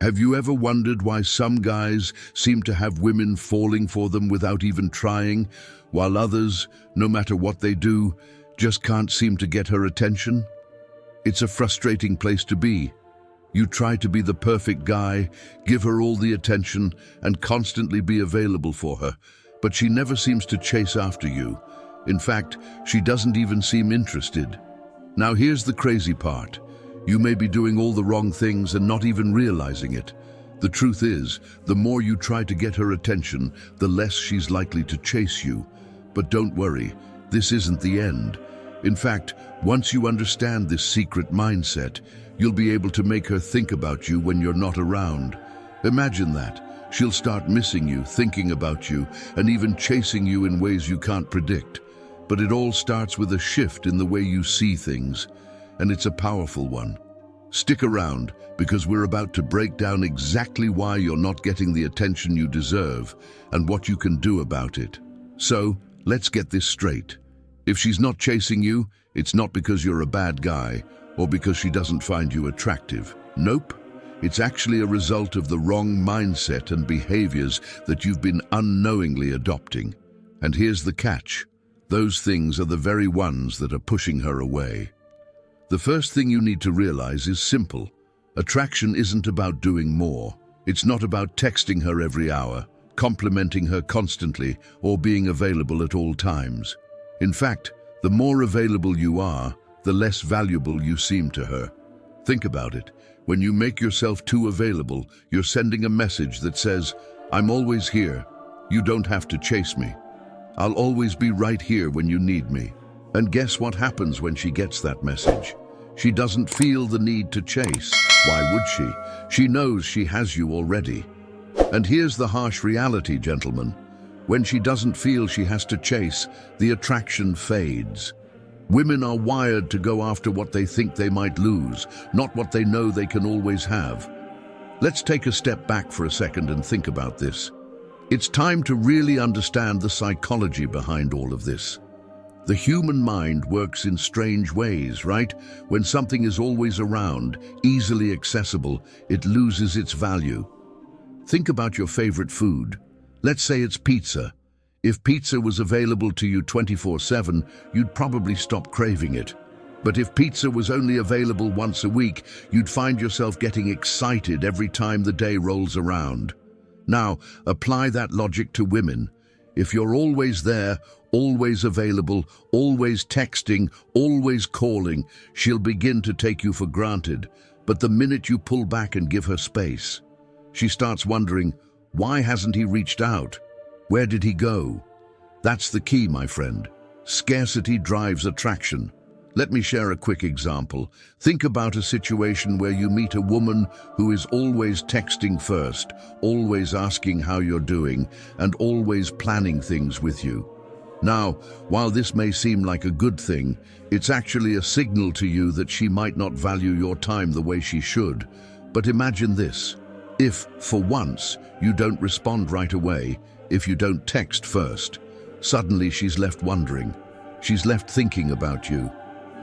Have you ever wondered why some guys seem to have women falling for them without even trying, while others, no matter what they do, just can't seem to get her attention? It's a frustrating place to be. You try to be the perfect guy, give her all the attention, and constantly be available for her, but she never seems to chase after you. In fact, she doesn't even seem interested. Now here's the crazy part. You may be doing all the wrong things and not even realizing it. The truth is, the more you try to get her attention, the less she's likely to chase you. But don't worry, this isn't the end. In fact, once you understand this secret mindset, you'll be able to make her think about you when you're not around. Imagine that. She'll start missing you, thinking about you, and even chasing you in ways you can't predict. But it all starts with a shift in the way you see things, and it's a powerful one. Stick around, because we're about to break down exactly why you're not getting the attention you deserve and what you can do about it. So, let's get this straight. If she's not chasing you, it's not because you're a bad guy or because she doesn't find you attractive. Nope. It's actually a result of the wrong mindset and behaviors that you've been unknowingly adopting. And here's the catch. Those things are the very ones that are pushing her away. The first thing you need to realize is simple. Attraction isn't about doing more. It's not about texting her every hour, complimenting her constantly, or being available at all times. In fact, the more available you are, the less valuable you seem to her. Think about it. When you make yourself too available, you're sending a message that says, "I'm always here. You don't have to chase me. I'll always be right here when you need me." And guess what happens when she gets that message? She doesn't feel the need to chase. Why would she? She knows she has you already. And here's the harsh reality, gentlemen. When she doesn't feel she has to chase, the attraction fades. Women are wired to go after what they think they might lose, not what they know they can always have. Let's take a step back for a second and think about this. It's time to really understand the psychology behind all of this. The human mind works in strange ways, right? When something is always around, easily accessible, it loses its value. Think about your favorite food. Let's say it's pizza. If pizza was available to you 24/7, you'd probably stop craving it. But if pizza was only available once a week, you'd find yourself getting excited every time the day rolls around. Now, apply that logic to women. If you're always there, always available, always texting, always calling, she'll begin to take you for granted. But the minute you pull back and give her space, she starts wondering, why hasn't he reached out? Where did he go? That's the key, my friend. Scarcity drives attraction. Let me share a quick example. Think about a situation where you meet a woman who is always texting first, always asking how you're doing, and always planning things with you. Now, while this may seem like a good thing, it's actually a signal to you that she might not value your time the way she should. But imagine this. If, for once, you don't respond right away, if you don't text first, suddenly she's left wondering. She's left thinking about you.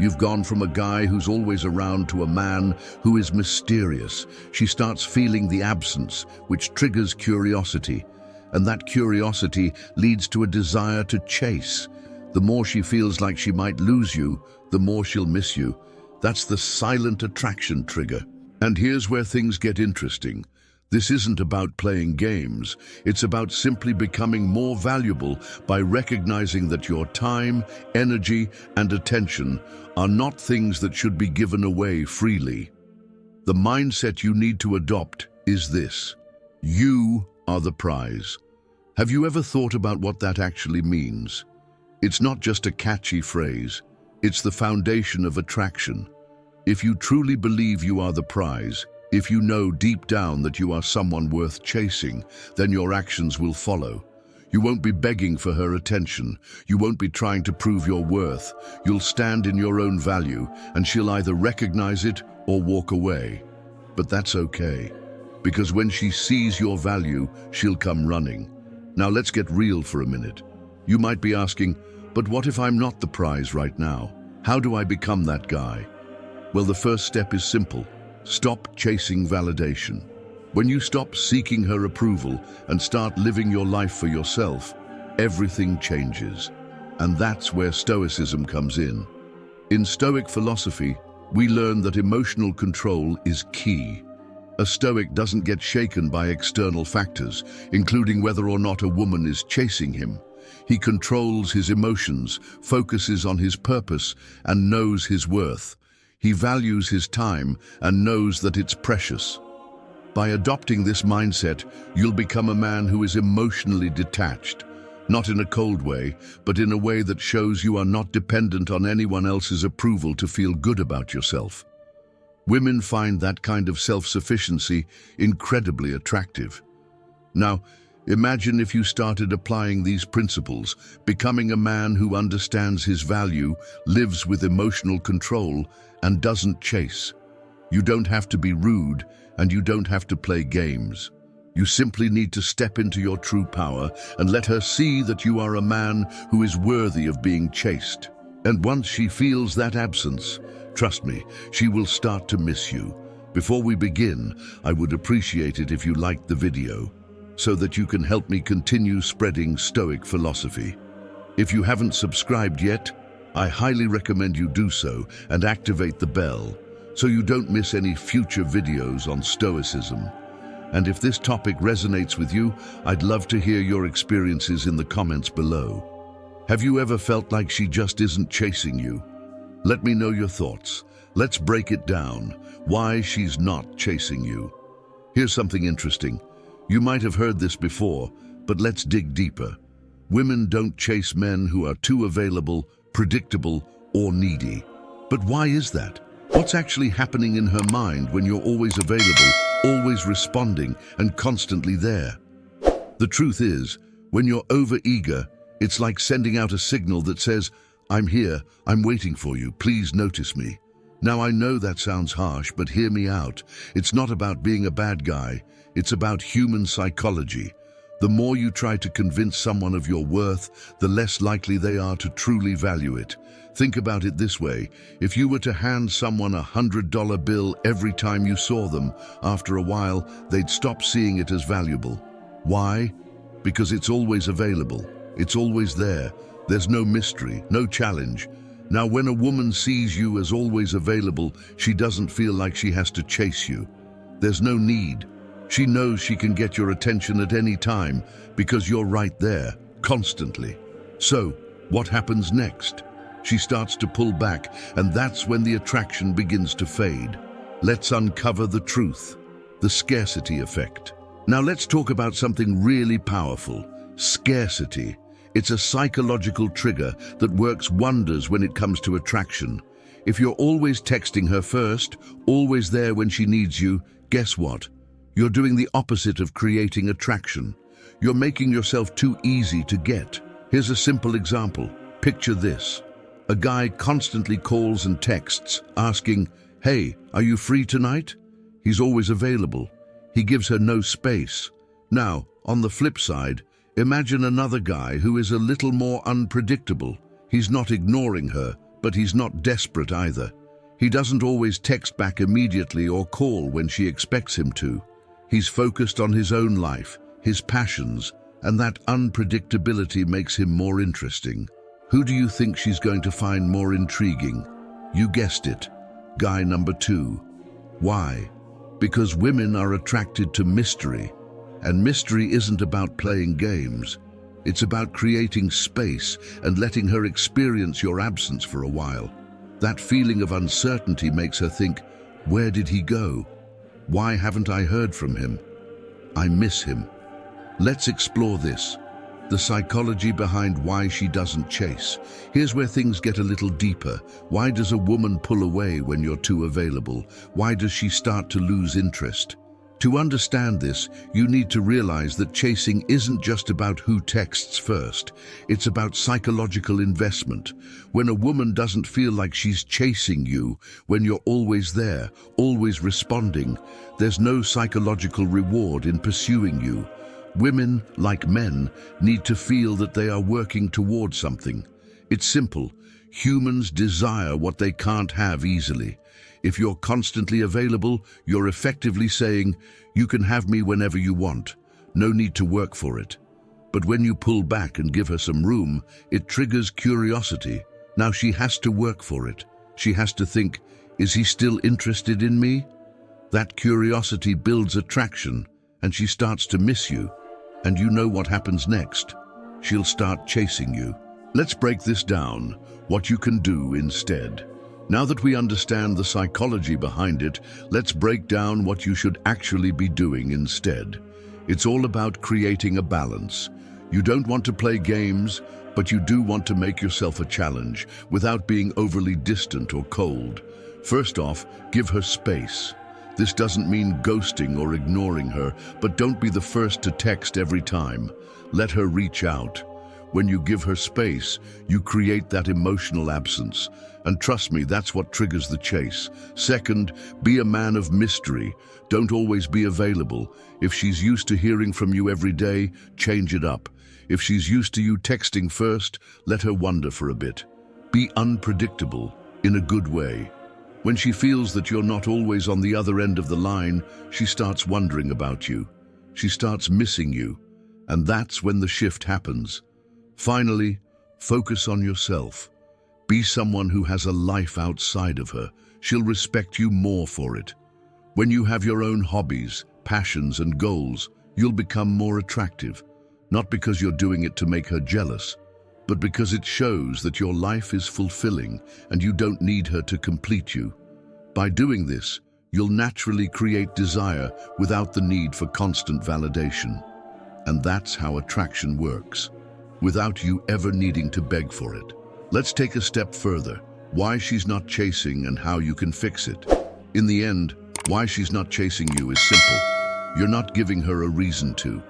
You've gone from a guy who's always around to a man who is mysterious. She starts feeling the absence, which triggers curiosity. And that curiosity leads to a desire to chase. The more she feels like she might lose you, the more she'll miss you. That's the silent attraction trigger. And here's where things get interesting. This isn't about playing games. It's about simply becoming more valuable by recognizing that your time, energy, and attention are not things that should be given away freely. The mindset you need to adopt is this: you are the prize. Have you ever thought about what that actually means? It's not just a catchy phrase. It's the foundation of attraction. If you truly believe you are the prize, if you know deep down that you are someone worth chasing, then your actions will follow. You won't be begging for her attention. You won't be trying to prove your worth. You'll stand in your own value, and she'll either recognize it or walk away. But that's okay, because when she sees your value, she'll come running. Now let's get real for a minute. You might be asking, but what if I'm not the prize right now? How do I become that guy? Well, the first step is simple. Stop chasing validation. When you stop seeking her approval and start living your life for yourself, everything changes. And that's where Stoicism comes in. In Stoic philosophy, we learn that emotional control is key. A Stoic doesn't get shaken by external factors, including whether or not a woman is chasing him. He controls his emotions, focuses on his purpose, and knows his worth. He values his time and knows that it's precious. By adopting this mindset, you'll become a man who is emotionally detached, not in a cold way, but in a way that shows you are not dependent on anyone else's approval to feel good about yourself. Women find that kind of self-sufficiency incredibly attractive. Now, imagine if you started applying these principles, becoming a man who understands his value, lives with emotional control, and doesn't chase. You don't have to be rude, and you don't have to play games. You simply need to step into your true power and let her see that you are a man who is worthy of being chased. And once she feels that absence, trust me, she will start to miss you. Before we begin, I would appreciate it if you liked the video, so that you can help me continue spreading Stoic philosophy. If you haven't subscribed yet, I highly recommend you do so and activate the bell, so you don't miss any future videos on Stoicism. And if this topic resonates with you, I'd love to hear your experiences in the comments below. Have you ever felt like she just isn't chasing you? Let me know your thoughts. Let's break it down. Why she's not chasing you. Here's something interesting. You might have heard this before, but let's dig deeper. Women don't chase men who are too available, predictable, or needy. But why is that? What's actually happening in her mind when you're always available, always responding, and constantly there? The truth is, when you're over-eager, it's like sending out a signal that says, "I'm here, I'm waiting for you, please notice me." Now I know that sounds harsh, but hear me out. It's not about being a bad guy, it's about human psychology. The more you try to convince someone of your worth, the less likely they are to truly value it. Think about it this way. If you were to hand someone a $100 bill every time you saw them, after a while, they'd stop seeing it as valuable. Why? Because it's always available. It's always there. There's no mystery, no challenge. Now, when a woman sees you as always available, she doesn't feel like she has to chase you. There's no need. She knows she can get your attention at any time because you're right there, constantly. So, what happens next? She starts to pull back, and that's when the attraction begins to fade. Let's uncover the truth, the scarcity effect. Now let's talk about something really powerful, scarcity. It's a psychological trigger that works wonders when it comes to attraction. If you're always texting her first, always there when she needs you, guess what? You're doing the opposite of creating attraction. You're making yourself too easy to get. Here's a simple example. Picture this. A guy constantly calls and texts, asking, "Hey, are you free tonight?" He's always available. He gives her no space. Now, on the flip side, imagine another guy who is a little more unpredictable. He's not ignoring her, but he's not desperate either. He doesn't always text back immediately or call when she expects him to. He's focused on his own life, his passions, and that unpredictability makes him more interesting. Who do you think she's going to find more intriguing? You guessed it, guy number 2. Why? Because women are attracted to mystery. And mystery isn't about playing games. It's about creating space and letting her experience your absence for a while. That feeling of uncertainty makes her think, where did he go? Why haven't I heard from him? I miss him. Let's explore this. The psychology behind why she doesn't chase. Here's where things get a little deeper. Why does a woman pull away when you're too available? Why does she start to lose interest? To understand this, you need to realize that chasing isn't just about who texts first. It's about psychological investment. When a woman doesn't feel like she's chasing you, when you're always there, always responding, there's no psychological reward in pursuing you. Women, like men, need to feel that they are working towards something. It's simple. Humans desire what they can't have easily. If you're constantly available, you're effectively saying, "You can have me whenever you want. No need to work for it." But when you pull back and give her some room, it triggers curiosity. Now she has to work for it. She has to think, "Is he still interested in me?" That curiosity builds attraction, and she starts to miss you. And you know what happens next. She'll start chasing you. Let's break this down, what you can do instead. Now that we understand the psychology behind it, let's break down what you should actually be doing instead. It's all about creating a balance. You don't want to play games, but you do want to make yourself a challenge without being overly distant or cold. First off, give her space. This doesn't mean ghosting or ignoring her, but don't be the first to text every time. Let her reach out. When you give her space, you create that emotional absence. And trust me, that's what triggers the chase. Second, be a man of mystery. Don't always be available. If she's used to hearing from you every day, change it up. If she's used to you texting first, let her wonder for a bit. Be unpredictable, in a good way. When she feels that you're not always on the other end of the line, she starts wondering about you. She starts missing you. And that's when the shift happens. Finally, focus on yourself. Be someone who has a life outside of her. She'll respect you more for it. When you have your own hobbies, passions, and goals, you'll become more attractive. Not because you're doing it to make her jealous, but because it shows that your life is fulfilling and you don't need her to complete you. By doing this, you'll naturally create desire without the need for constant validation. And that's how attraction works, without you ever needing to beg for it. Let's take a step further. Why she's not chasing and how you can fix it. In the end, why she's not chasing you is simple. You're not giving her a reason to.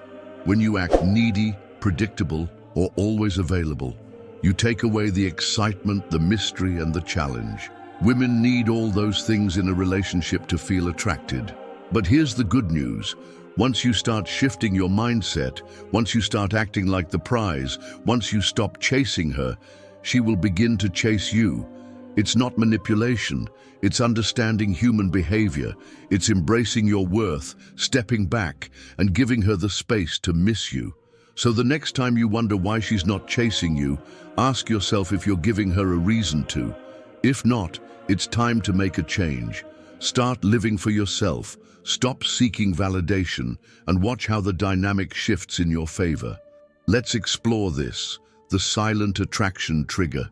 When you act needy, predictable, or always available, you take away the excitement, the mystery, and the challenge. Women need all those things in a relationship to feel attracted. But here's the good news. Once you start shifting your mindset, once you start acting like the prize, once you stop chasing her, she will begin to chase you. It's not manipulation. It's understanding human behavior. It's embracing your worth, stepping back, and giving her the space to miss you. So the next time you wonder why she's not chasing you, ask yourself if you're giving her a reason to. If not, it's time to make a change. Start living for yourself. Stop seeking validation and watch how the dynamic shifts in your favor. Let's explore this, the silent attraction trigger.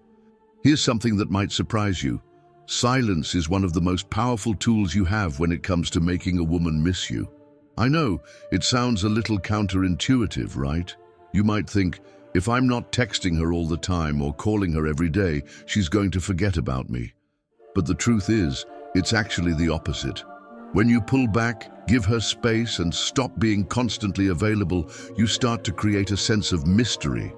Here's something that might surprise you. Silence is one of the most powerful tools you have when it comes to making a woman miss you. I know, it sounds a little counterintuitive, right? You might think, if I'm not texting her all the time or calling her every day, she's going to forget about me. But the truth is, it's actually the opposite. When you pull back, give her space, and stop being constantly available, you start to create a sense of mystery.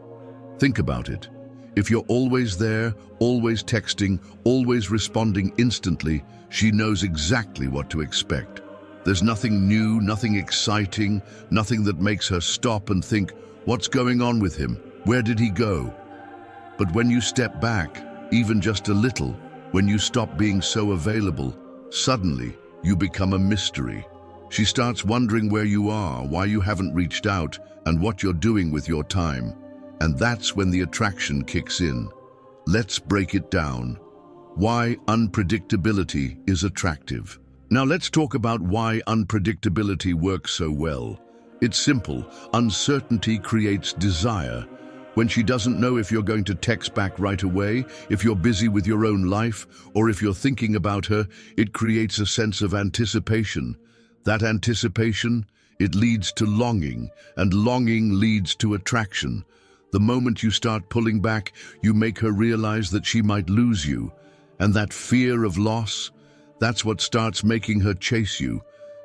Think about it. If you're always there, always texting, always responding instantly, she knows exactly what to expect. There's nothing new, nothing exciting, nothing that makes her stop and think, what's going on with him? Where did he go? But when you step back, even just a little, when you stop being so available, suddenly you become a mystery. She starts wondering where you are, why you haven't reached out, and what you're doing with your time. And that's when the attraction kicks in. Let's break it down. Why unpredictability is attractive. Now let's talk about why unpredictability works so well. It's simple. Uncertainty creates desire. When she doesn't know if you're going to text back right away, if you're busy with your own life, or if you're thinking about her, it creates a sense of anticipation. That anticipation, it leads to longing, and longing leads to attraction. The moment you start pulling back, you make her realize that she might lose you. And that fear of loss, that's what starts making her chase you.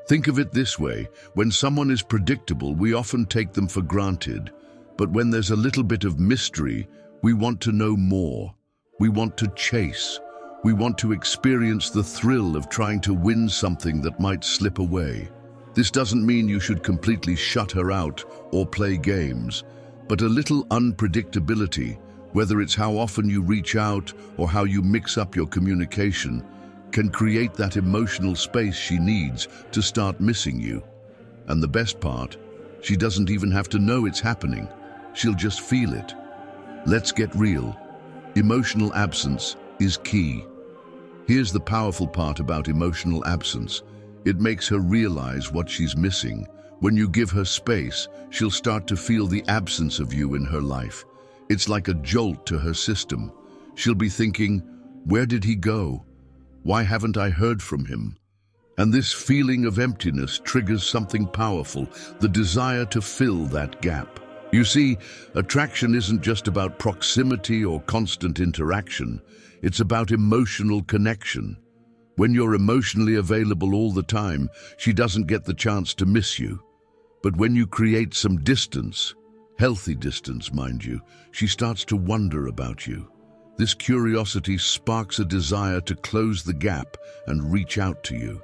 Think of it this way. When someone is predictable, we often take them for granted. But when there's a little bit of mystery, we want to know more. We want to chase. We want to experience the thrill of trying to win something that might slip away. This doesn't mean you should completely shut her out or play games. But a little unpredictability, whether it's how often you reach out or how you mix up your communication, can create that emotional space she needs to start missing you. And the best part, she doesn't even have to know it's happening. She'll just feel it. Let's get real. Emotional absence is key. Here's the powerful part about emotional absence. It makes her realize what she's missing. When you give her space, she'll start to feel the absence of you in her life. It's like a jolt to her system. She'll be thinking, where did he go? Why haven't I heard from him? And this feeling of emptiness triggers something powerful, the desire to fill that gap. You see, attraction isn't just about proximity or constant interaction. It's about emotional connection. When you're emotionally available all the time, she doesn't get the chance to miss you. But when you create some distance, healthy distance, mind you, she starts to wonder about you. This curiosity sparks a desire to close the gap and reach out to you.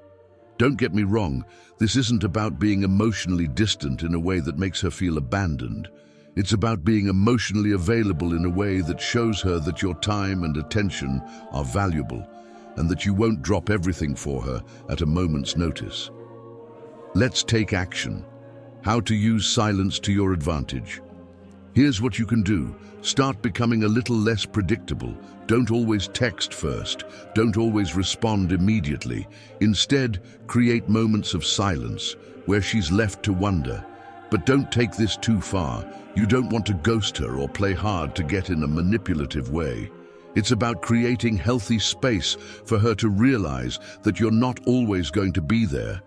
Don't get me wrong, this isn't about being emotionally distant in a way that makes her feel abandoned. It's about being emotionally available in a way that shows her that your time and attention are valuable and that you won't drop everything for her at a moment's notice. Let's take action. How to use silence to your advantage. Here's what you can do. Start becoming a little less predictable. Don't always text first. Don't always respond immediately. Instead, create moments of silence where she's left to wonder. But don't take this too far. You don't want to ghost her or play hard to get in a manipulative way. It's about creating healthy space for her to realize that you're not always going to be there.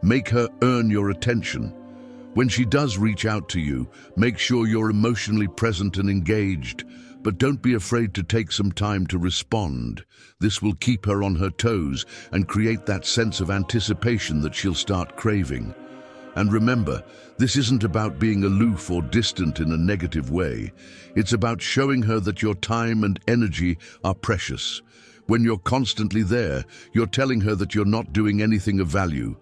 Make her earn your attention. When she does reach out to you, make sure you're emotionally present and engaged, but don't be afraid to take some time to respond. This will keep her on her toes and create that sense of anticipation that she'll start craving. And remember, this isn't about being aloof or distant in a negative way. It's about showing her that your time and energy are precious. When you're constantly there, you're telling her that you're not doing anything of value.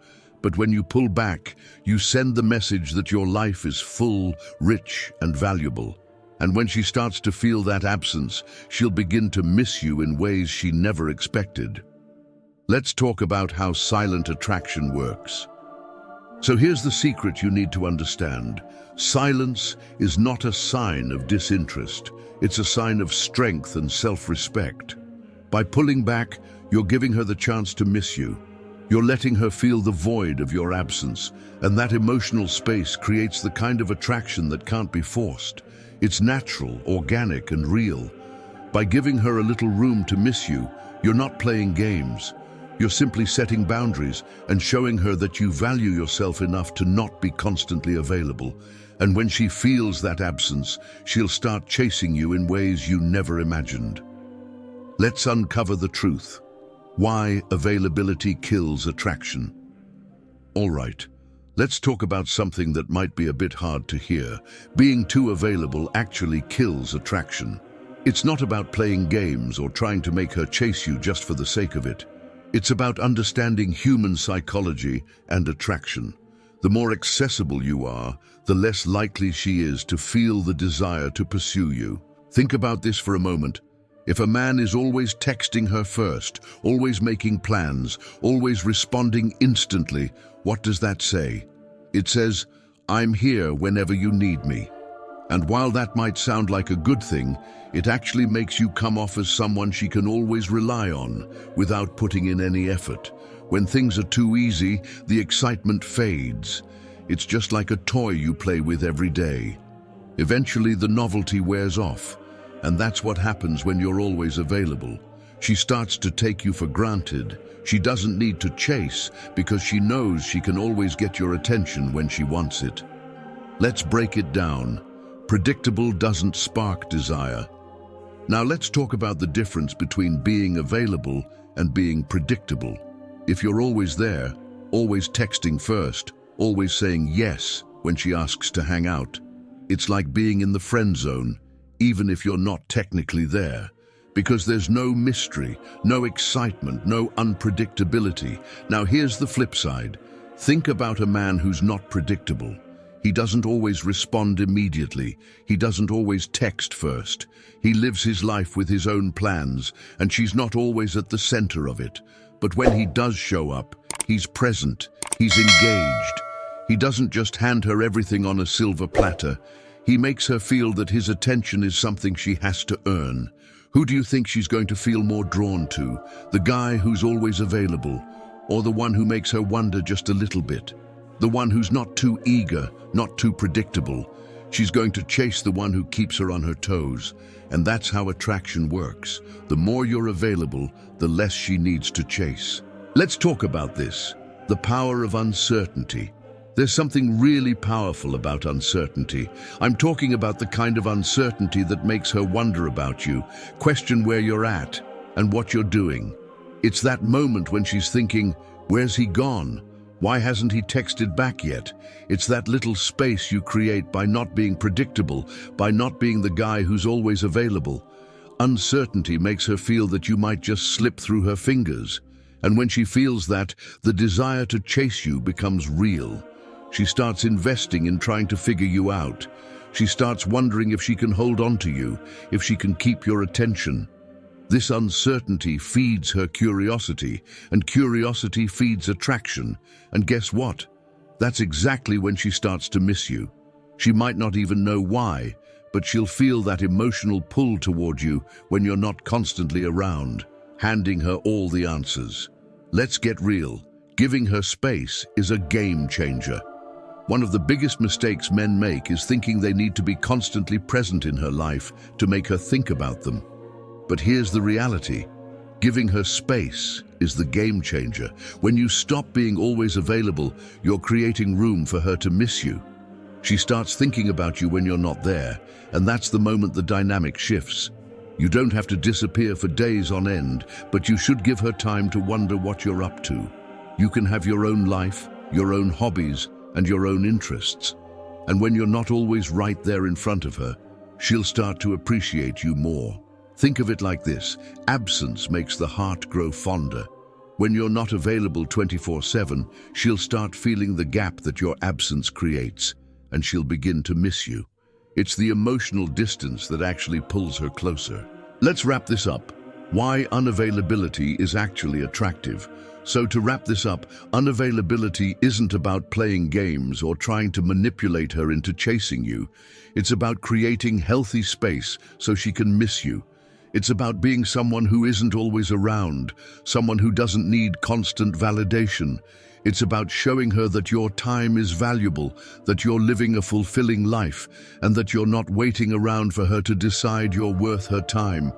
But when you pull back, you send the message that your life is full, rich, and valuable. And when she starts to feel that absence, she'll begin to miss you in ways she never expected. Let's talk about how silent attraction works. So here's the secret you need to understand. Silence is not a sign of disinterest. It's a sign of strength and self-respect. By pulling back, you're giving her the chance to miss you. You're letting her feel the void of your absence, and that emotional space creates the kind of attraction that can't be forced. It's natural, organic, and real. By giving her a little room to miss you, you're not playing games. You're simply setting boundaries and showing her that you value yourself enough to not be constantly available. And when she feels that absence, she'll start chasing you in ways you never imagined. Let's uncover the truth. Why availability kills attraction. All right, let's talk about something that might be a bit hard to hear. Being too available actually kills attraction. It's not about playing games or trying to make her chase you just for the sake of it. It's about understanding human psychology and attraction. The more accessible you are, the less likely she is to feel the desire to pursue you. Think about this for a moment. If a man is always texting her first, always making plans, always responding instantly, what does that say? It says, I'm here whenever you need me. And while that might sound like a good thing, it actually makes you come off as someone she can always rely on without putting in any effort. When things are too easy, the excitement fades. It's just like a toy you play with every day. Eventually, the novelty wears off. And that's what happens when you're always available. She starts to take you for granted. She doesn't need to chase because she knows she can always get your attention when she wants it. Let's break it down. Predictable doesn't spark desire. Now let's talk about the difference between being available and being predictable. If you're always there, always texting first, always saying yes when she asks to hang out, it's like being in the friend zone. Even if you're not technically there, because there's no mystery, no excitement, no unpredictability. Now here's the flip side. Think about a man who's not predictable. He doesn't always respond immediately. He doesn't always text first. He lives his life with his own plans, and she's not always at the center of it. But when he does show up, he's present, he's engaged. He doesn't just hand her everything on a silver platter. He makes her feel that his attention is something she has to earn. Who do you think she's going to feel more drawn to? The guy who's always available, or the one who makes her wonder just a little bit? The one who's not too eager, not too predictable. She's going to chase the one who keeps her on her toes. And that's how attraction works. The more you're available, the less she needs to chase. Let's talk about this. The power of uncertainty. There's something really powerful about uncertainty. I'm talking about the kind of uncertainty that makes her wonder about you, question where you're at and what you're doing. It's that moment when she's thinking, where's he gone? Why hasn't he texted back yet? It's that little space you create by not being predictable, by not being the guy who's always available. Uncertainty makes her feel that you might just slip through her fingers. And when she feels that, the desire to chase you becomes real. She starts investing in trying to figure you out. She starts wondering if she can hold on to you, if she can keep your attention. This uncertainty feeds her curiosity, and curiosity feeds attraction. And guess what? That's exactly when she starts to miss you. She might not even know why, but she'll feel that emotional pull toward you when you're not constantly around, handing her all the answers. Let's get real. Giving her space is a game changer. One of the biggest mistakes men make is thinking they need to be constantly present in her life to make her think about them. But here's the reality. Giving her space is the game changer. When you stop being always available, you're creating room for her to miss you. She starts thinking about you when you're not there, and that's the moment the dynamic shifts. You don't have to disappear for days on end, but you should give her time to wonder what you're up to. You can have your own life, your own hobbies, and your own interests. And when you're not always right there in front of her, she'll start to appreciate you more. Think of it like this. Absence makes the heart grow fonder. When you're not available 24/7, she'll start feeling the gap that your absence creates, and she'll begin to miss you. It's the emotional distance that actually pulls her closer. Let's wrap this up. Why unavailability is actually attractive. So to wrap this up, unavailability isn't about playing games or trying to manipulate her into chasing you. It's about creating healthy space so she can miss you. It's about being someone who isn't always around, someone who doesn't need constant validation. It's about showing her that your time is valuable, that you're living a fulfilling life, and that you're not waiting around for her to decide you're worth her time.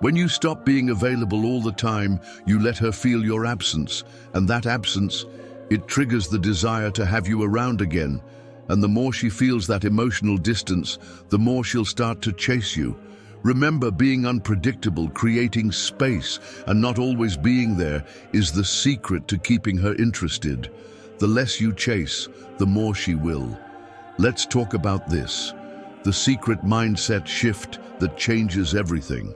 When you stop being available all the time, you let her feel your absence, and that absence, it triggers the desire to have you around again. And the more she feels that emotional distance, the more she'll start to chase you. Remember, being unpredictable, creating space, and not always being there is the secret to keeping her interested. The less you chase, the more she will. Let's talk about this. The secret mindset shift that changes everything.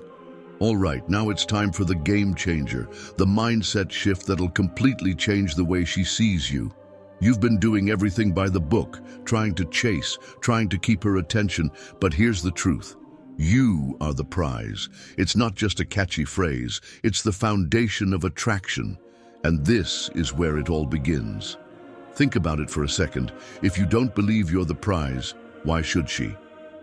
All right, now it's time for the game changer, the mindset shift that'll completely change the way she sees you. You've been doing everything by the book, trying to chase, trying to keep her attention, but here's the truth. You are the prize. It's not just a catchy phrase, it's the foundation of attraction. And this is where it all begins. Think about it for a second. If you don't believe you're the prize, why should she?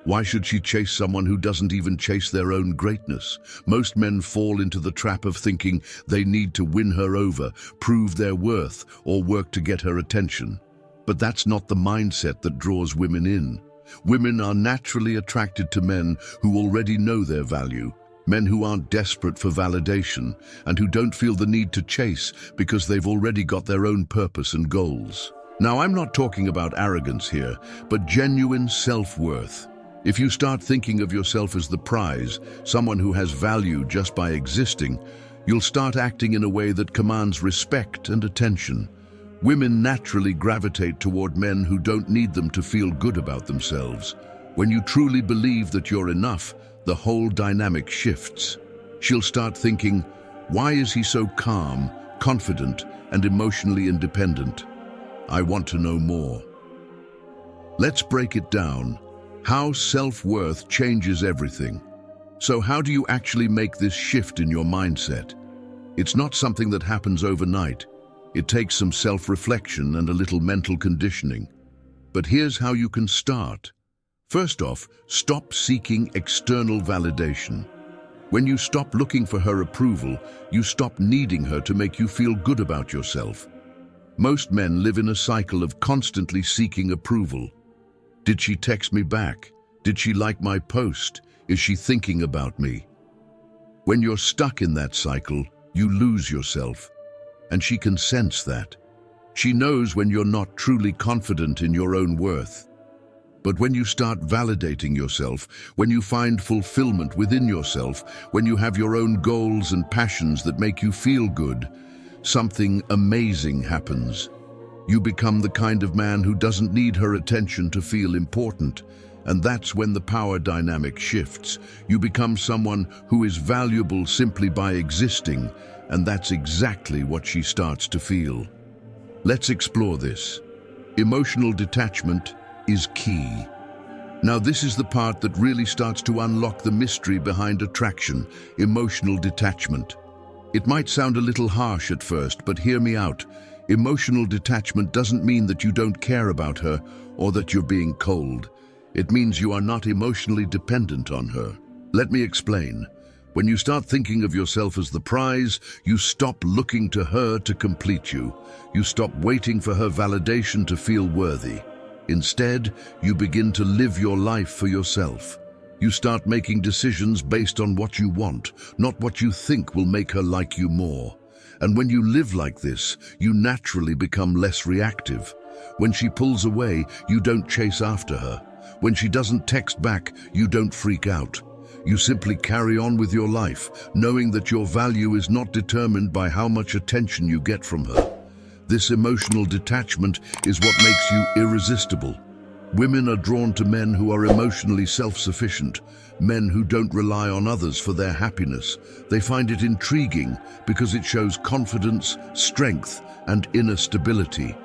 Why should she chase someone who doesn't even chase their own greatness? Most men fall into the trap of thinking they need to win her over, prove their worth, or work to get her attention. But that's not the mindset that draws women in. Women are naturally attracted to men who already know their value, men who aren't desperate for validation, and who don't feel the need to chase because they've already got their own purpose and goals. Now, I'm not talking about arrogance here, but genuine self-worth. If you start thinking of yourself as the prize, someone who has value just by existing, you'll start acting in a way that commands respect and attention. Women naturally gravitate toward men who don't need them to feel good about themselves. When you truly believe that you're enough, the whole dynamic shifts. She'll start thinking, why is he so calm, confident, and emotionally independent? I want to know more. Let's break it down. How self-worth changes everything. So how do you actually make this shift in your mindset? It's not something that happens overnight. It takes some self-reflection and a little mental conditioning. But here's how you can start. First off, stop seeking external validation. When you stop looking for her approval, you stop needing her to make you feel good about yourself. Most men live in a cycle of constantly seeking approval. Did she text me back? Did she like my post? Is she thinking about me? When you're stuck in that cycle, you lose yourself. And she can sense that. She knows when you're not truly confident in your own worth. But when you start validating yourself, when you find fulfillment within yourself, when you have your own goals and passions that make you feel good, something amazing happens. You become the kind of man who doesn't need her attention to feel important. And that's when the power dynamic shifts. You become someone who is valuable simply by existing, and that's exactly what she starts to feel. Let's explore this. Emotional detachment is key. Now this is the part that really starts to unlock the mystery behind attraction, emotional detachment. It might sound a little harsh at first, but hear me out. Emotional detachment doesn't mean that you don't care about her or that you're being cold. It means you are not emotionally dependent on her. Let me explain. When you start thinking of yourself as the prize, you stop looking to her to complete you. You stop waiting for her validation to feel worthy. Instead, you begin to live your life for yourself. You start making decisions based on what you want, not what you think will make her like you more. And when you live like this, you naturally become less reactive. When she pulls away, you don't chase after her. When she doesn't text back, you don't freak out. You simply carry on with your life, knowing that your value is not determined by how much attention you get from her. This emotional detachment is what makes you irresistible. Women are drawn to men who are emotionally self-sufficient, men who don't rely on others for their happiness. They find it intriguing because it shows confidence, strength, and inner stability.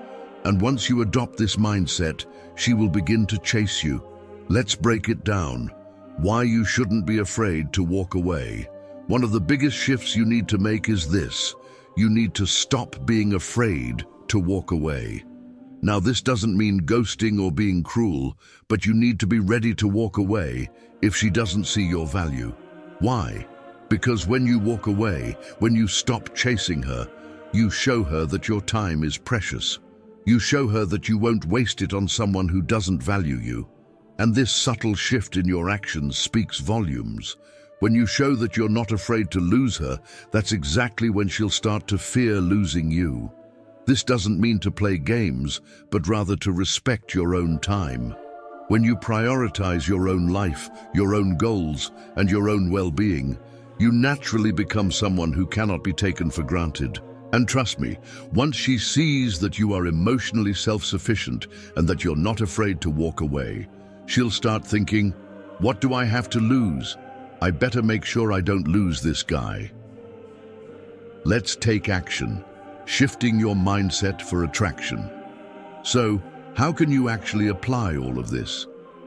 And once you adopt this mindset, she will begin to chase you. Let's break it down. Why you shouldn't be afraid to walk away. One of the biggest shifts you need to make is this. You need to stop being afraid to walk away. Now, this doesn't mean ghosting or being cruel, but you need to be ready to walk away if she doesn't see your value. Why? Because when you walk away, when you stop chasing her, you show her that your time is precious. You show her that you won't waste it on someone who doesn't value you. And this subtle shift in your actions speaks volumes. When you show that you're not afraid to lose her, that's exactly when she'll start to fear losing you. This doesn't mean to play games, but rather to respect your own time. When you prioritize your own life, your own goals, and your own well-being, you naturally become someone who cannot be taken for granted. And trust me, once she sees that you are emotionally self-sufficient and that you're not afraid to walk away, she'll start thinking, what do I have to lose? I better make sure I don't lose this guy. Let's take action, shifting your mindset for attraction. So, how can you actually apply all of this?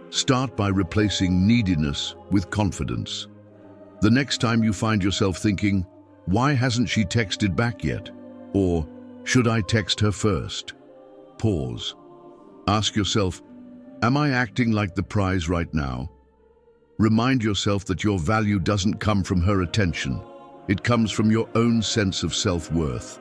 Start by replacing neediness with confidence. The next time you find yourself thinking, why hasn't she texted back yet? Or, should I text her first? Pause. Ask yourself, am I acting like the prize right now? Remind yourself that your value doesn't come from her attention. It comes from your own sense of self-worth.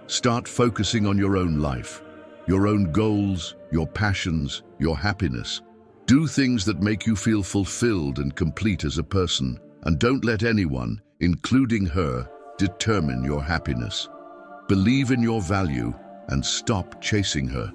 Start focusing on your own life, your own goals, your passions, your happiness. Do things that make you feel fulfilled and complete as a person. And don't let anyone, including her, determine your happiness. Believe in your value and stop chasing her.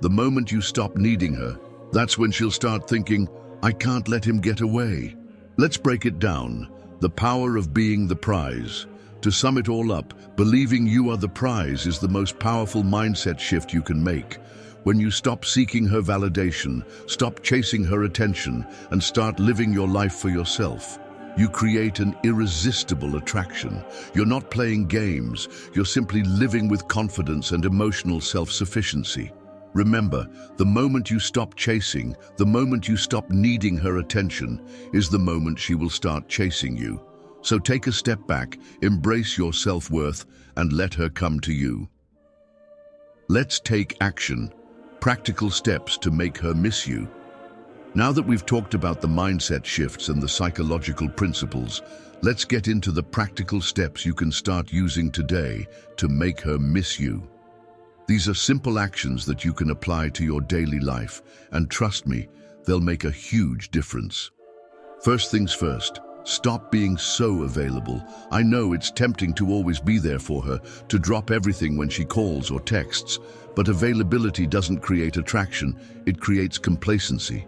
The moment you stop needing her, that's when she'll start thinking, I can't let him get away. Let's break it down. The power of being the prize. To sum it all up, believing you are the prize is the most powerful mindset shift you can make. When you stop seeking her validation, stop chasing her attention, and start living your life for yourself, you create an irresistible attraction. You're not playing games, you're simply living with confidence and emotional self-sufficiency. Remember, the moment you stop chasing, the moment you stop needing her attention, is the moment she will start chasing you. So take a step back, embrace your self-worth, and let her come to you. Let's take action. Practical steps to make her miss you. Now that we've talked about the mindset shifts and the psychological principles, let's get into the practical steps you can start using today to make her miss you. These are simple actions that you can apply to your daily life, and trust me, they'll make a huge difference. First things first, stop being so available. I know it's tempting to always be there for her, to drop everything when she calls or texts, but availability doesn't create attraction, it creates complacency.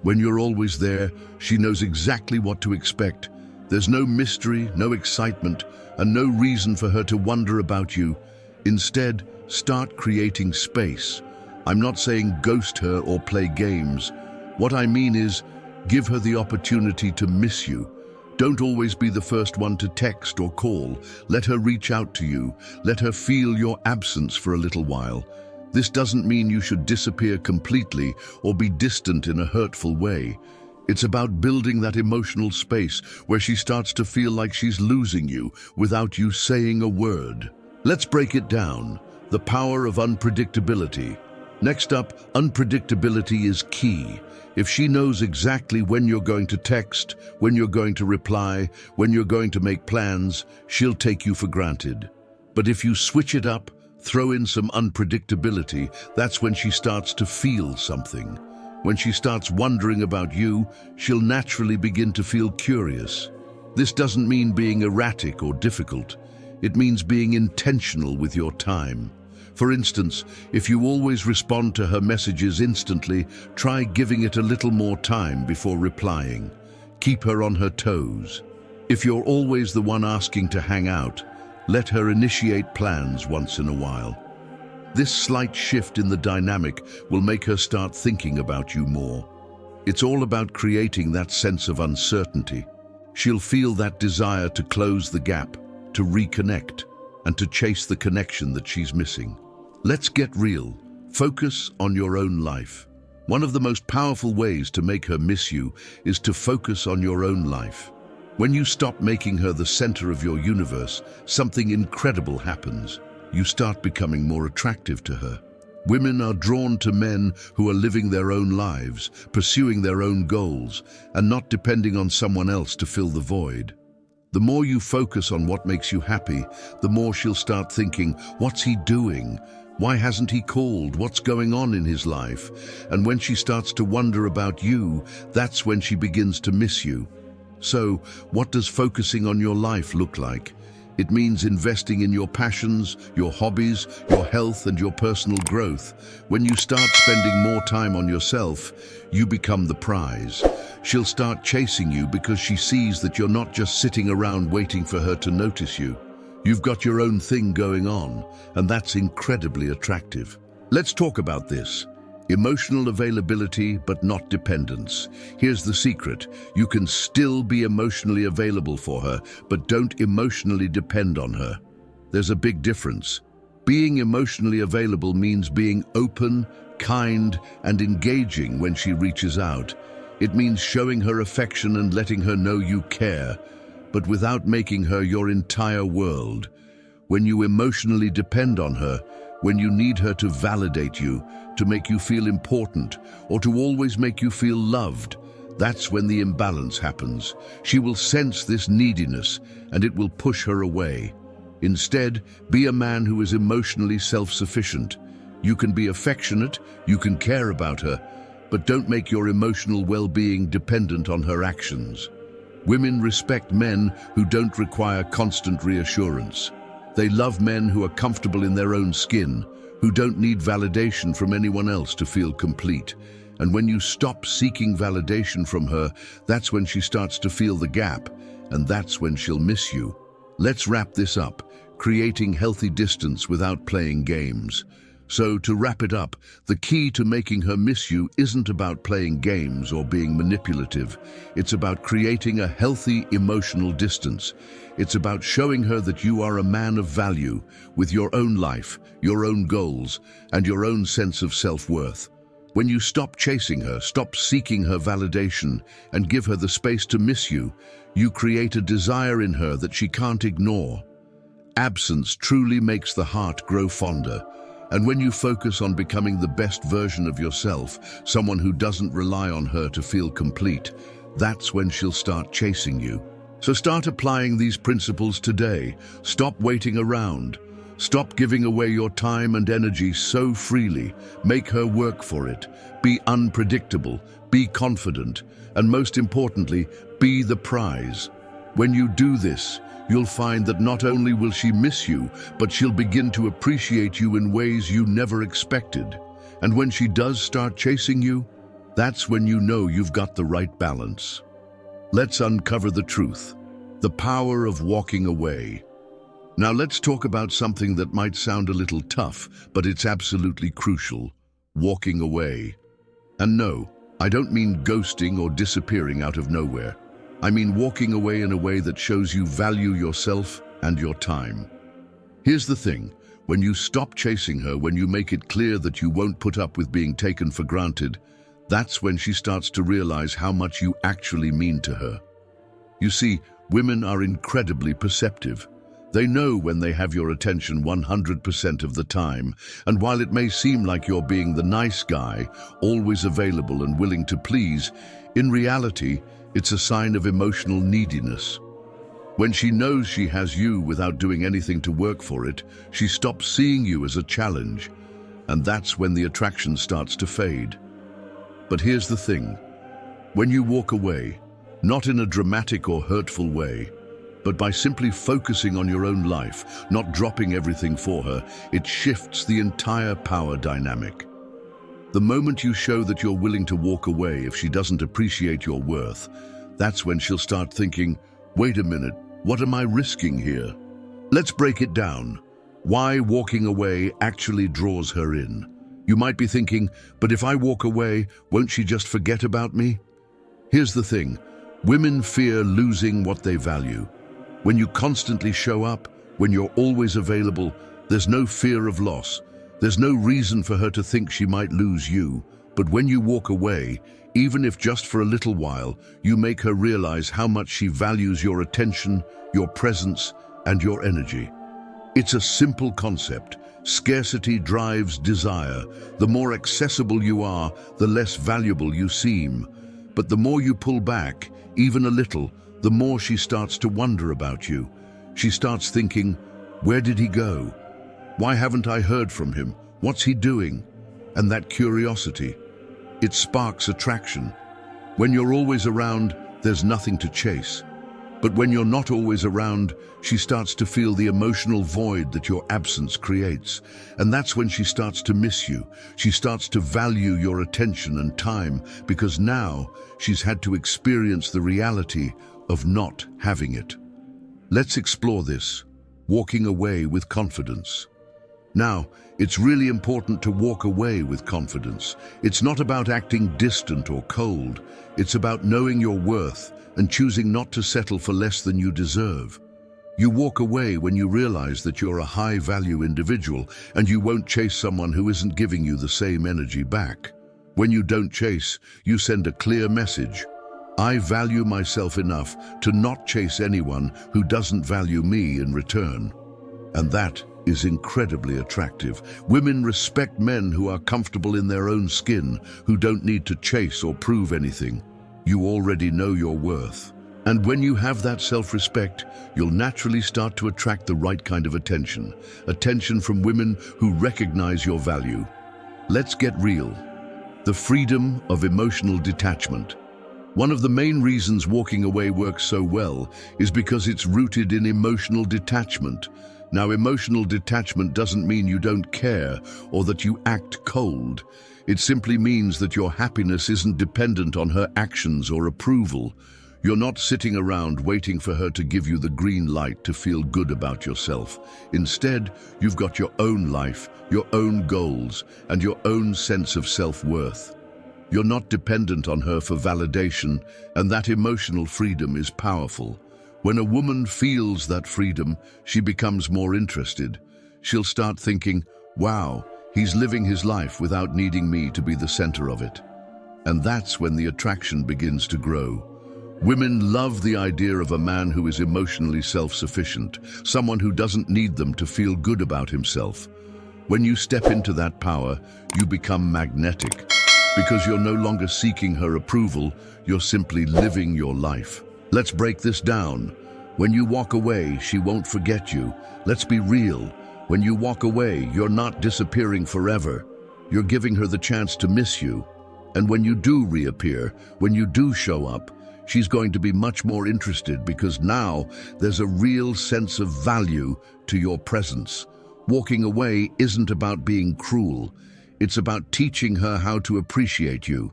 When you're always there, she knows exactly what to expect. There's no mystery, no excitement, and no reason for her to wonder about you. Instead, start creating space. I'm not saying ghost her or play games. What I mean is, give her the opportunity to miss you. Don't always be the first one to text or call. Let her reach out to you. Let her feel your absence for a little while. This doesn't mean you should disappear completely or be distant in a hurtful way. It's about building that emotional space where she starts to feel like she's losing you without you saying a word. Let's break it down. The power of unpredictability. Next up, unpredictability is key. If she knows exactly when you're going to text, when you're going to reply, when you're going to make plans, she'll take you for granted. But if you switch it up, throw in some unpredictability, that's when she starts to feel something. When she starts wondering about you, she'll naturally begin to feel curious. This doesn't mean being erratic or difficult. It means being intentional with your time. For instance, if you always respond to her messages instantly, try giving it a little more time before replying. Keep her on her toes. If you're always the one asking to hang out, let her initiate plans once in a while. This slight shift in the dynamic will make her start thinking about you more. It's all about creating that sense of uncertainty. She'll feel that desire to close the gap, to reconnect, and to chase the connection that she's missing. Let's get real. Focus on your own life. One of the most powerful ways to make her miss you is to focus on your own life. When you stop making her the center of your universe, something incredible happens. You start becoming more attractive to her. Women are drawn to men who are living their own lives, pursuing their own goals, and not depending on someone else to fill the void. The more you focus on what makes you happy, the more she'll start thinking, what's he doing? Why hasn't he called? What's going on in his life? And when she starts to wonder about you, that's when she begins to miss you. So, what does focusing on your life look like? It means investing in your passions, your hobbies, your health, and your personal growth. When you start spending more time on yourself, you become the prize. She'll start chasing you because she sees that you're not just sitting around waiting for her to notice you. You've got your own thing going on, and that's incredibly attractive. Let's talk about this. Emotional availability, but not dependence. Here's the secret. You can still be emotionally available for her, but don't emotionally depend on her. There's a big difference. Being emotionally available means being open, kind, and engaging when she reaches out. It means showing her affection and letting her know you care, but without making her your entire world. When you emotionally depend on her, when you need her to validate you, to make you feel important, or to always make you feel loved, that's when the imbalance happens. She will sense this neediness, and it will push her away. Instead, be a man who is emotionally self-sufficient. You can be affectionate, you can care about her, but don't make your emotional well-being dependent on her actions. Women respect men who don't require constant reassurance. They love men who are comfortable in their own skin, who don't need validation from anyone else to feel complete. And when you stop seeking validation from her, that's when she starts to feel the gap, and that's when she'll miss you. Let's wrap this up, creating healthy distance without playing games. So, to wrap it up, the key to making her miss you isn't about playing games or being manipulative. It's about creating a healthy emotional distance. It's about showing her that you are a man of value, with your own life, your own goals, and your own sense of self-worth. When you stop chasing her, stop seeking her validation, and give her the space to miss you, you create a desire in her that she can't ignore. Absence truly makes the heart grow fonder. And when you focus on becoming the best version of yourself, someone who doesn't rely on her to feel complete, that's when she'll start chasing you. So start applying these principles today. Stop waiting around. Stop giving away your time and energy so freely. Make her work for it. Be unpredictable. Be confident. And most importantly, be the prize. When you do this, you'll find that not only will she miss you, but she'll begin to appreciate you in ways you never expected. And when she does start chasing you, that's when you know you've got the right balance. Let's uncover the truth, the power of walking away. Now let's talk about something that might sound a little tough, but it's absolutely crucial: walking away. And no, I don't mean ghosting or disappearing out of nowhere. I mean walking away in a way that shows you value yourself and your time. Here's the thing: when you stop chasing her, when you make it clear that you won't put up with being taken for granted, that's when she starts to realize how much you actually mean to her. You see, women are incredibly perceptive. They know when they have your attention 100% of the time, and while it may seem like you're being the nice guy, always available and willing to please, in reality, it's a sign of emotional neediness. When she knows she has you without doing anything to work for it, she stops seeing you as a challenge, and that's when the attraction starts to fade. But here's the thing: when you walk away, not in a dramatic or hurtful way, but by simply focusing on your own life, not dropping everything for her, it shifts the entire power dynamic. The moment you show that you're willing to walk away if she doesn't appreciate your worth, that's when she'll start thinking, wait a minute, what am I risking here? Let's break it down. Why walking away actually draws her in. You might be thinking, but if I walk away, won't she just forget about me? Here's the thing: women fear losing what they value. When you constantly show up, when you're always available, there's no fear of loss. There's no reason for her to think she might lose you. But when you walk away, even if just for a little while, you make her realize how much she values your attention, your presence, and your energy. It's a simple concept. Scarcity drives desire. The more accessible you are, the less valuable you seem. But the more you pull back, even a little, the more she starts to wonder about you. She starts thinking, where did he go? Why haven't I heard from him? What's he doing? And that curiosity, it sparks attraction. When you're always around, there's nothing to chase. But when you're not always around, she starts to feel the emotional void that your absence creates. And that's when she starts to miss you. She starts to value your attention and time, because now she's had to experience the reality of not having it. Let's explore this: walking away with confidence. Now, it's really important to walk away with confidence. It's not about acting distant or cold. It's about knowing your worth and choosing not to settle for less than you deserve. You walk away when you realize that you're a high-value individual, and you won't chase someone who isn't giving you the same energy back. When you don't chase, you send a clear message: I value myself enough to not chase anyone who doesn't value me in return. And that is incredibly attractive. Women respect men who are comfortable in their own skin, who don't need to chase or prove anything. You already know your worth. And when you have that self-respect, you'll naturally start to attract the right kind of attention. Attention from women who recognize your value. Let's get real. The freedom of emotional detachment. One of the main reasons walking away works so well is because it's rooted in emotional detachment. Now, emotional detachment doesn't mean you don't care or that you act cold. It simply means that your happiness isn't dependent on her actions or approval. You're not sitting around waiting for her to give you the green light to feel good about yourself. Instead, you've got your own life, your own goals, and your own sense of self-worth. You're not dependent on her for validation, and that emotional freedom is powerful. When a woman feels that freedom, she becomes more interested. She'll start thinking, wow, he's living his life without needing me to be the center of it. And that's when the attraction begins to grow. Women love the idea of a man who is emotionally self-sufficient, someone who doesn't need them to feel good about himself. When you step into that power, you become magnetic. Because you're no longer seeking her approval, you're simply living your life. Let's break this down. When you walk away, she won't forget you. Let's be real. When you walk away, you're not disappearing forever. You're giving her the chance to miss you. And when you do reappear, when you do show up, she's going to be much more interested because now there's a real sense of value to your presence. Walking away isn't about being cruel. It's about teaching her how to appreciate you.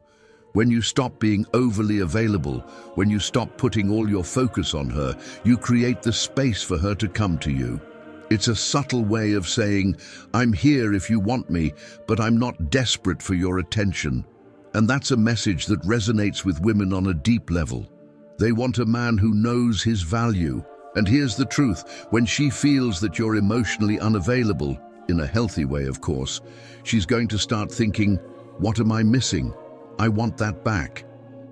When you stop being overly available, when you stop putting all your focus on her, you create the space for her to come to you. It's a subtle way of saying, I'm here if you want me, but I'm not desperate for your attention. And that's a message that resonates with women on a deep level. They want a man who knows his value. And here's the truth, when she feels that you're emotionally unavailable, in a healthy way of course, she's going to start thinking, what am I missing? I want that back.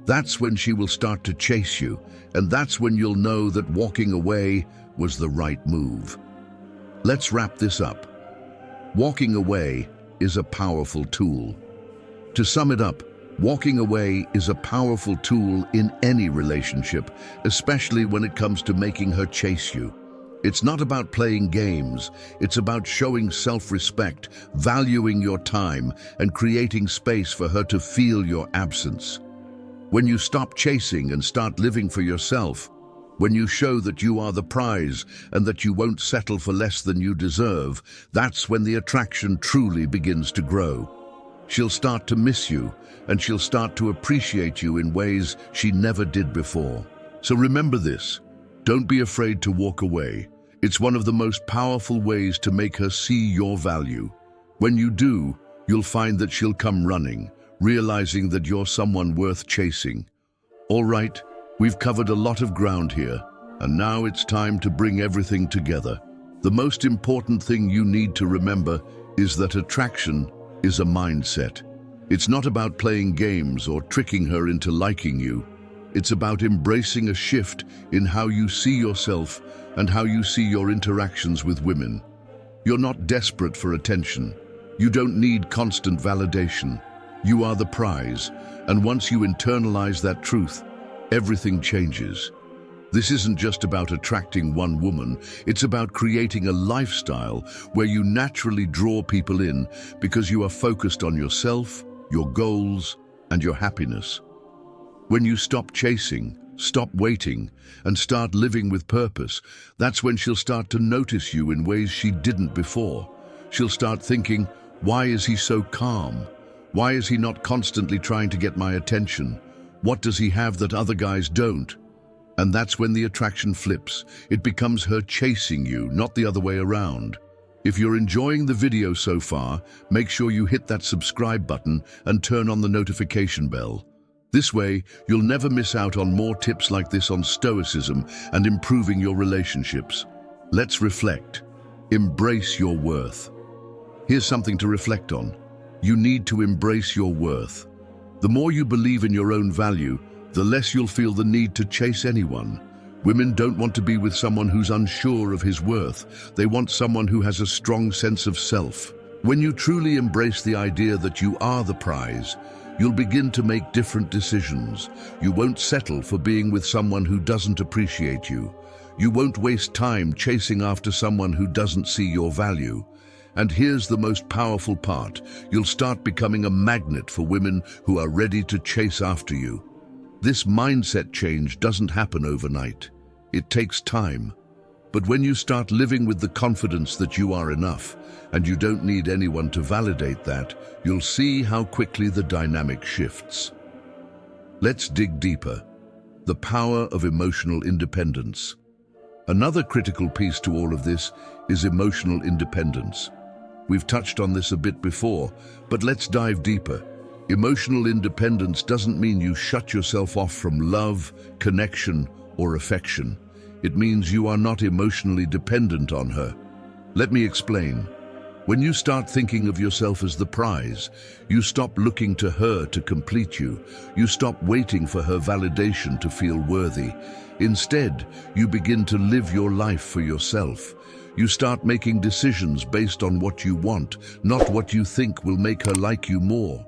That's when she will start to chase you, and that's when you'll know that walking away was the right move. Let's wrap this up. Walking away is a powerful tool. To sum it up, walking away is a powerful tool in any relationship, especially when it comes to making her chase you. It's not about playing games, it's about showing self-respect, valuing your time, and creating space for her to feel your absence. When you stop chasing and start living for yourself, when you show that you are the prize and that you won't settle for less than you deserve, that's when the attraction truly begins to grow. She'll start to miss you, and she'll start to appreciate you in ways she never did before. So remember this, don't be afraid to walk away. It's one of the most powerful ways to make her see your value. When you do, you'll find that she'll come running, realizing that you're someone worth chasing. All right, we've covered a lot of ground here, and now it's time to bring everything together. The most important thing you need to remember is that attraction is a mindset. It's not about playing games or tricking her into liking you. It's about embracing a shift in how you see yourself and how you see your interactions with women. You're not desperate for attention. You don't need constant validation. You are the prize, and once you internalize that truth, everything changes. This isn't just about attracting one woman, it's about creating a lifestyle where you naturally draw people in because you are focused on yourself, your goals, and your happiness. When you stop chasing, stop waiting, and start living with purpose, that's when she'll start to notice you in ways she didn't before. She'll start thinking, why is he so calm? Why is he not constantly trying to get my attention? What does he have that other guys don't? And that's when the attraction flips. It becomes her chasing you, not the other way around. If you're enjoying the video so far, make sure you hit that subscribe button and turn on the notification bell. This way, you'll never miss out on more tips like this on Stoicism and improving your relationships. Let's reflect. Embrace your worth. Here's something to reflect on. You need to embrace your worth. The more you believe in your own value, the less you'll feel the need to chase anyone. Women don't want to be with someone who's unsure of his worth. They want someone who has a strong sense of self. When you truly embrace the idea that you are the prize, you'll begin to make different decisions. You won't settle for being with someone who doesn't appreciate you. You won't waste time chasing after someone who doesn't see your value. And here's the most powerful part. You'll start becoming a magnet for women who are ready to chase after you. This mindset change doesn't happen overnight. It takes time. But when you start living with the confidence that you are enough, and you don't need anyone to validate that, you'll see how quickly the dynamic shifts. Let's dig deeper. The power of emotional independence. Another critical piece to all of this is emotional independence. We've touched on this a bit before, but let's dive deeper. Emotional independence doesn't mean you shut yourself off from love, connection, or affection. It means you are not emotionally dependent on her. Let me explain. When you start thinking of yourself as the prize, you stop looking to her to complete you. You stop waiting for her validation to feel worthy. Instead, you begin to live your life for yourself. You start making decisions based on what you want, not what you think will make her like you more.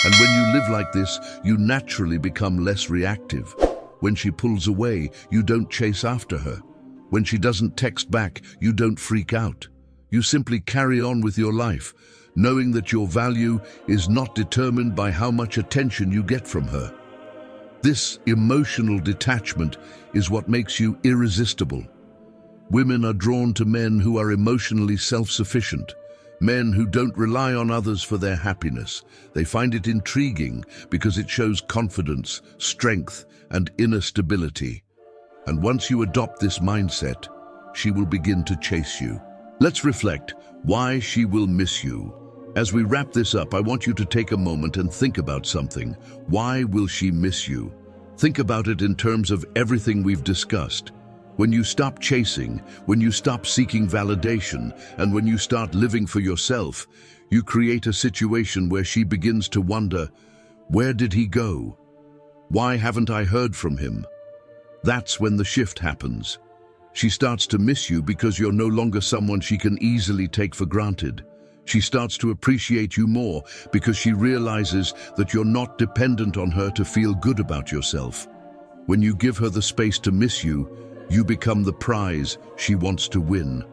And when you live like this, you naturally become less reactive. When she pulls away, you don't chase after her. When she doesn't text back, you don't freak out. You simply carry on with your life, knowing that your value is not determined by how much attention you get from her. This emotional detachment is what makes you irresistible. Women are drawn to men who are emotionally self-sufficient, men who don't rely on others for their happiness. They find it intriguing because it shows confidence, strength, and inner stability. And once you adopt this mindset, she will begin to chase you. Let's reflect why she will miss you. As we wrap this up, I want you to take a moment and think about something. Why will she miss you? Think about it in terms of everything we've discussed. When you stop chasing, when you stop seeking validation, and when you start living for yourself, you create a situation where she begins to wonder, where did he go? Why haven't I heard from him? That's when the shift happens. She starts to miss you because you're no longer someone she can easily take for granted. She starts to appreciate you more because she realizes that you're not dependent on her to feel good about yourself. When you give her the space to miss you, you become the prize she wants to win.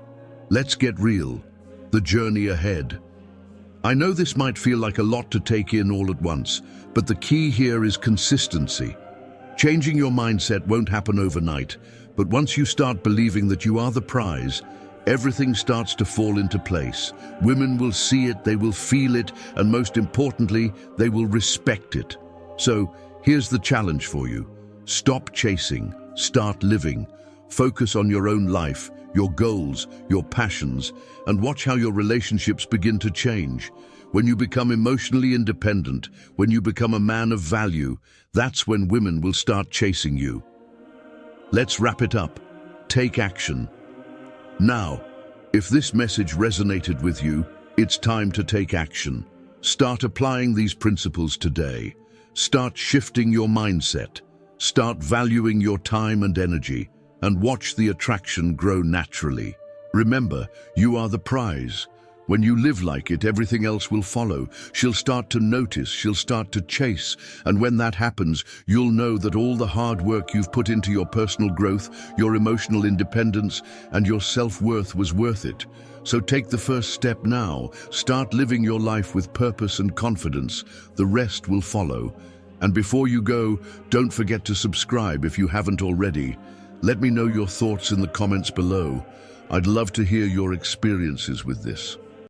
Let's get real. The journey ahead. I know this might feel like a lot to take in all at once, but the key here is consistency. Changing your mindset won't happen overnight, but once you start believing that you are the prize, everything starts to fall into place. Women will see it, they will feel it, and most importantly, they will respect it. So, here's the challenge for you. Stop chasing, start living. Focus on your own life, your goals, your passions, and watch how your relationships begin to change. When you become emotionally independent, when you become a man of value, that's when women will start chasing you. Let's wrap it up. Take action. Now, if this message resonated with you, it's time to take action. Start applying these principles today. Start shifting your mindset. Start valuing your time and energy, and watch the attraction grow naturally. Remember, you are the prize. When you live like it, everything else will follow. She'll start to notice, she'll start to chase, and when that happens, you'll know that all the hard work you've put into your personal growth, your emotional independence, and your self-worth was worth it. So take the first step now. Start living your life with purpose and confidence. The rest will follow. And before you go, don't forget to subscribe if you haven't already. Let me know your thoughts in the comments below. I'd love to hear your experiences with this.